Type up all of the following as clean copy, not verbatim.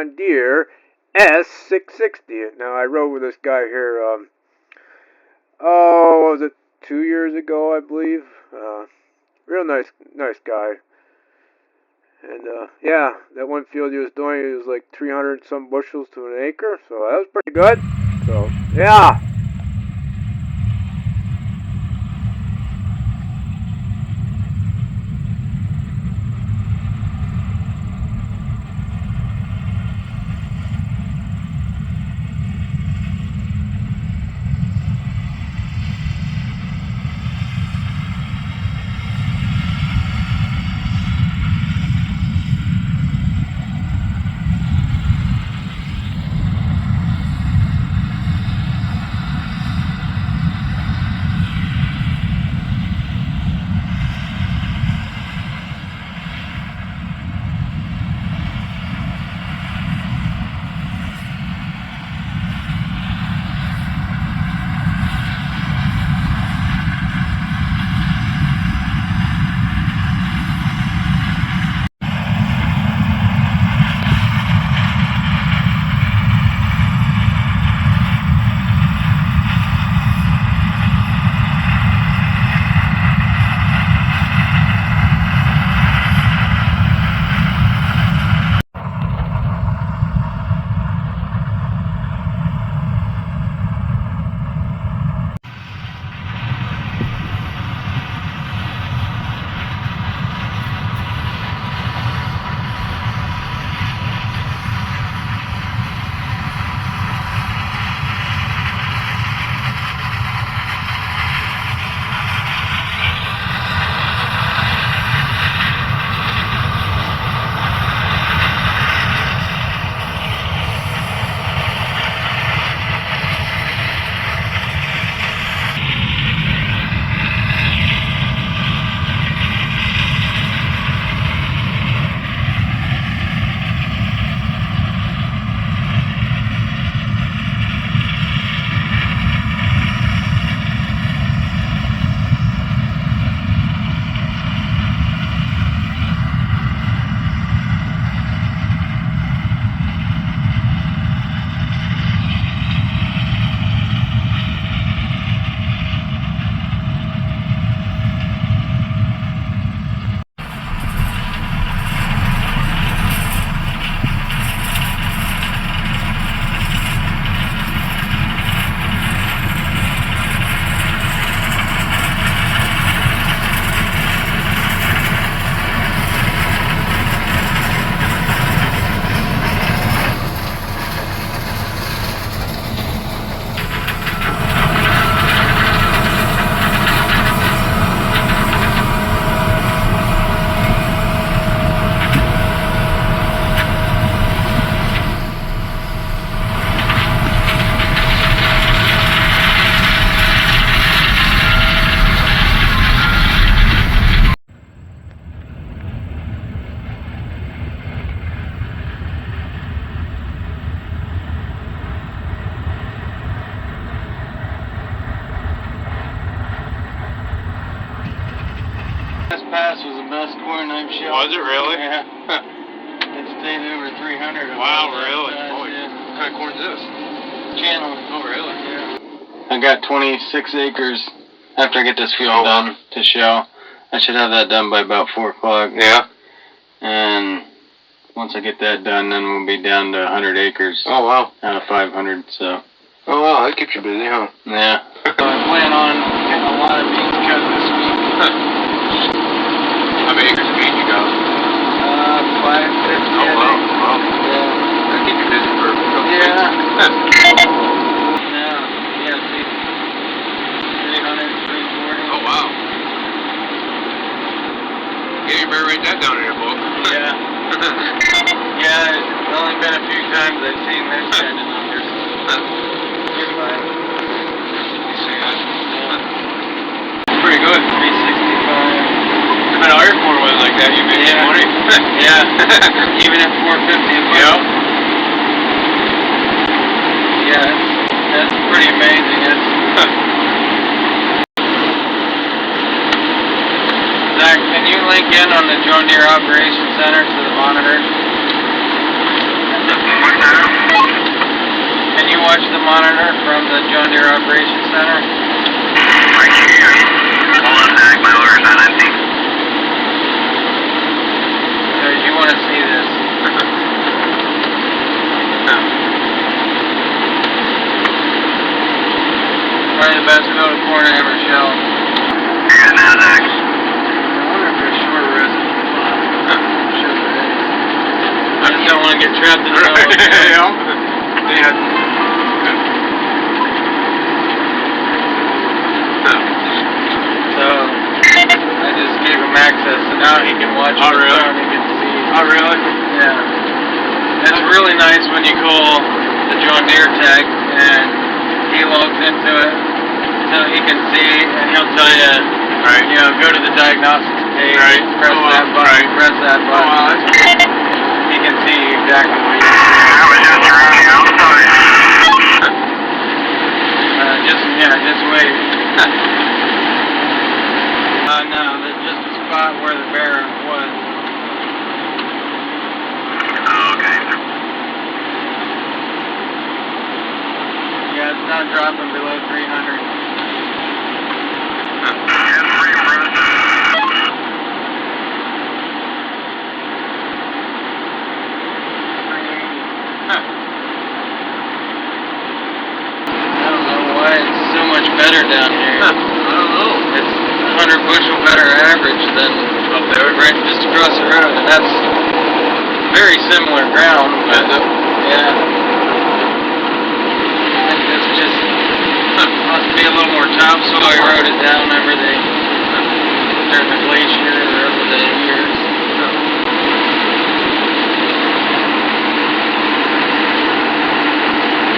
John Deere s660. Now, I rode with this guy here, what was it, 2 years ago, I believe. Real nice guy. And, yeah, that one field he was doing, it was like 300 some bushels to an acre, so that was pretty good. So, yeah. Pass was the best corn I've shot. Was it really? Yeah. It stayed over 300. Wow, really? Boy, yeah. What kind of corn is this? Channel. Oh, really? Yeah. I got 26 acres after I get this field done to show. I should have that done by about 4 o'clock. Yeah. And once I get that done, then we'll be down to 100 acres. Oh, wow. Out of 500, so. Oh, wow, that keeps you busy, huh? Yeah. So I plan on getting a lot of beans cut this week. How many acres of bean you got? 550. Oh, wow. Wow. Yeah. That keeps you busy for a couple Yeah. weeks. Yeah, see. 300, 340. Oh, wow. Yeah, you better write that down in your book. Yeah. Yeah, it's only been a few times I've seen this kind of numbers. You're fine. You see that? Pretty good. 365. An iron corn was like that, you made some money. Yeah. Even at 450 a month. Yep. Yeah, that's pretty amazing. Zach, can you link in on the John Deere Operations Center to the monitor? Can you watch the monitor from the John Deere Operations Center? I can. Hold on, Zach. My order's on empty. Because you want to see this. Probably the best to go to corner hammer shell. You're good now, Zach. I wonder if there's short resin. Sure there is. I just don't want to get trapped in the middle. So, I just gave him access, so now he can watch Oh, the really? phone, he can see. Oh, really? Yeah. It's really nice when you call the John Deere tech and he logs into it so he can see and he'll tell you, Right. you know, go to the diagnostics page, Right. press Oh, that button, right. press that Oh, button. wow, that's cool. He can see exactly what you're I was just running outside. just wait. No, there's just a spot where the bearer was. Oh, okay. Yeah, it's not dropping below 300. Hands free, Bruce. I don't know why it's so much better down here. I don't know. It's 100 bushel better average than Up there? right just across the road, and that's very similar ground. But, yeah. I think it's just must be a little more topsoil eroded down over during the glacier or over the years.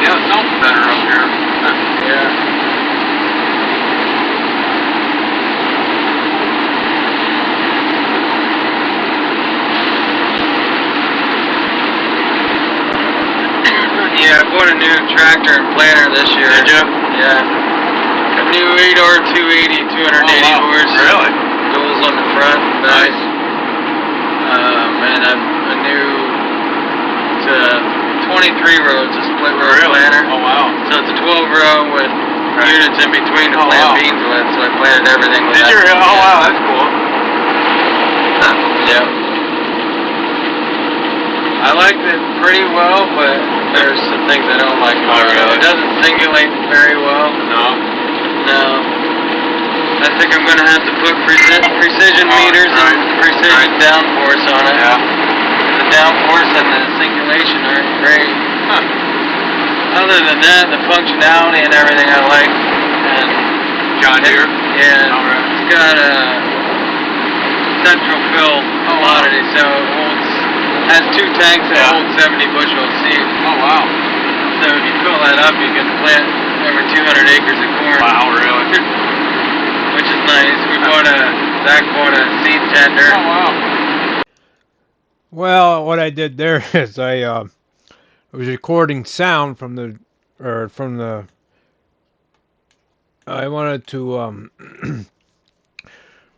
Yeah, it sounds better up here. Yeah. Yeah, I bought a new tractor and planter this year. Did you? Yeah. A new 8R 280, 280 horse. Really? Duals on the front. Back. Nice. And a new, it's a 23 row, it's a split row planter. Oh, wow. So it's a 12 row with units in between to Oh, plant wow. beans with, so I planted everything with Did that. you? Oh, wow, that's cool. Yeah. I liked it pretty well, but there's some things I don't like about it. really? It doesn't singulate very well. No. No. I think I'm going to have to put precision meters right. and precision downforce on it. Yeah. The downforce and the singulation aren't great. Other than that, the functionality and everything I like. And John Deere? yeah, All right. it's got a central fill commodity, so it has two tanks that hold 70 bushels seed. Oh, wow. So if you fill that up, you can plant over 200 acres of corn. Wow, really? Which is nice. Zach bought a seed tender. Oh, wow. Well, what I did there is I was recording sound from the I wanted to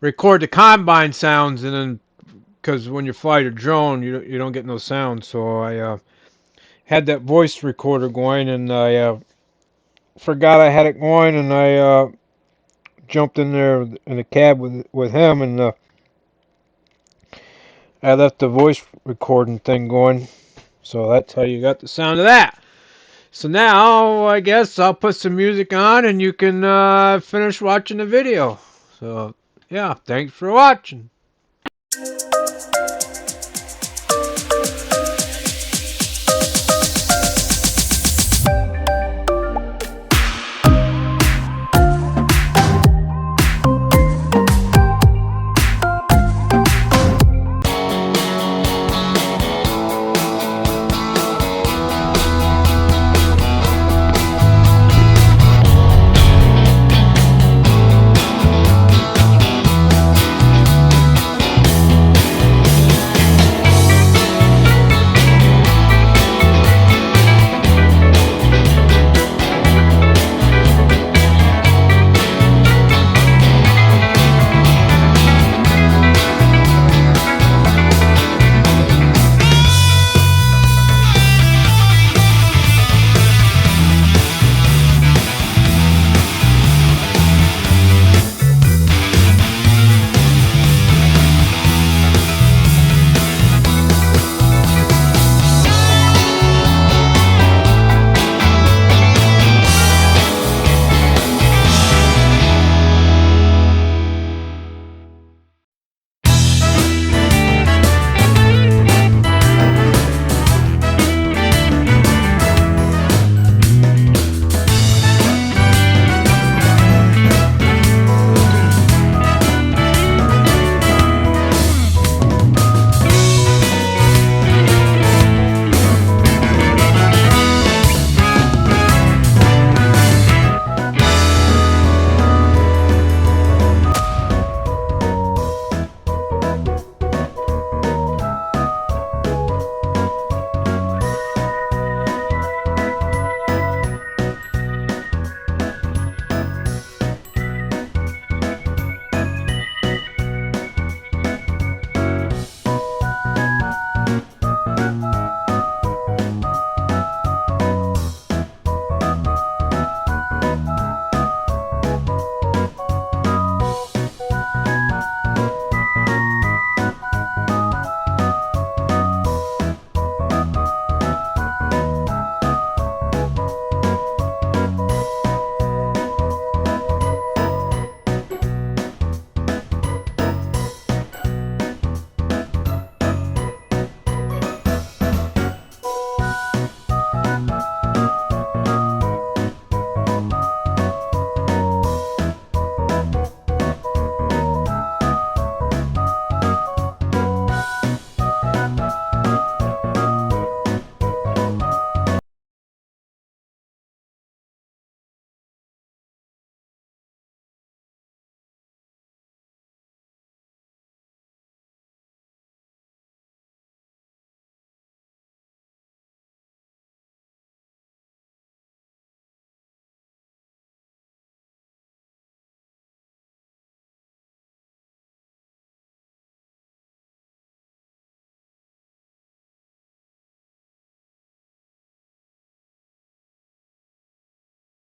record the combine sounds, and then because when you fly the drone, you don't get no sound, so I had that voice recorder going, and I forgot I had it going, and I jumped in there in the cab with him, and I left the voice recording thing going. So that's how you got the sound of that. So now I guess I'll put some music on and you can finish watching the video. So yeah, thanks for watching.